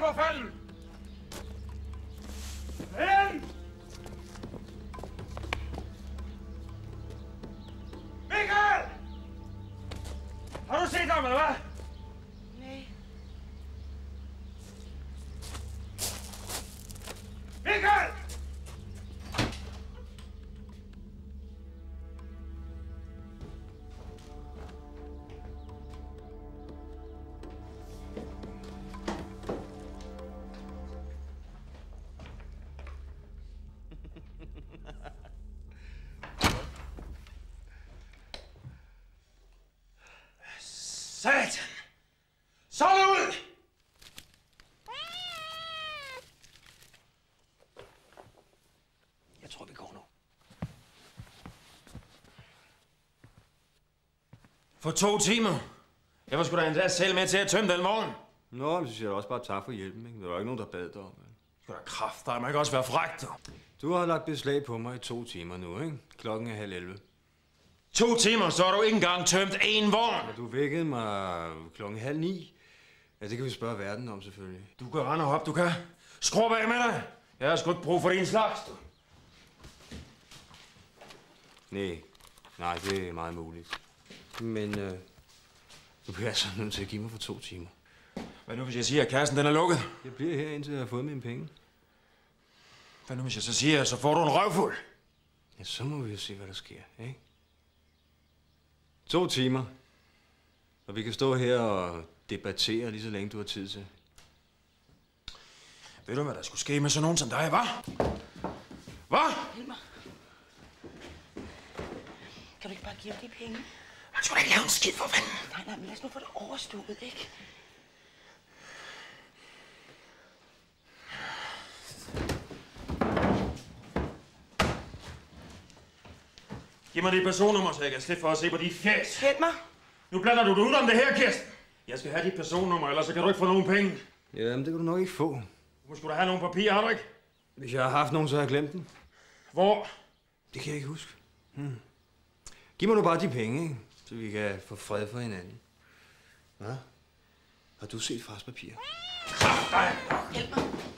for fanden! Hen! Michael! Har du set ham, eller hvad? Nej. Michael! Satan! Så er det ud! Jeg tror, vi går nu. For 2 timer? Jeg var sgu da endda selv med til at tømme den vogn. Nå, men så siger jeg også bare tak for hjælpen, ikke? Der var ikke nogen, der bad dig om. Sgu da kraft, der må ikke også være frækt. Du har lagt beslag på mig i 2 timer nu, ikke? Klokken er 10:30. 2 timer, så har du ikke engang tømt 1 vogn. Og du vækkede mig klokken 8:30. Ja, det kan vi spørge verden om, selvfølgelig. Du kan rende op, du kan. Skru bag med dig. Jeg har sgu ikke brug for din slags, du. Nej, det er meget muligt. Men du bliver altså nødt til at give mig for 2 timer. Hvad nu, hvis jeg siger, at kassen den er lukket? Jeg bliver her, indtil jeg har fået mine penge. Hvad nu, hvis jeg så siger, så får du en røvfuld? Ja, så må vi jo se, hvad der sker, ikke? 2 timer. Og vi kan stå her og debattere lige så længe du har tid til. Ved du, hvad der skulle ske med sådan nogen som dig, hva'? Hvad? Hilmar. Kan du ikke bare give ham de penge? Han skulle da ikke lave en skid for fanden. Nej, men lad os nu få det overstået, ikke? Giv mig dit personnummer, så jeg kan slippe for at se på dit fjes. Hilmar. Nu blander du ud om det her, Kirsten. Jeg skal have dit personnummer, ellers så kan du ikke få nogen penge. Jamen, det kan du nok ikke få. Du må sgu da have nogle papirer, har du ikke? Hvis jeg har haft nogen, så har jeg glemt dem. Hvor? Det kan jeg ikke huske. Giv mig nu bare de penge, ikke? Så vi kan få fred for hinanden. Hvad? Har du set fars papir? Kraft dig! Hilmar.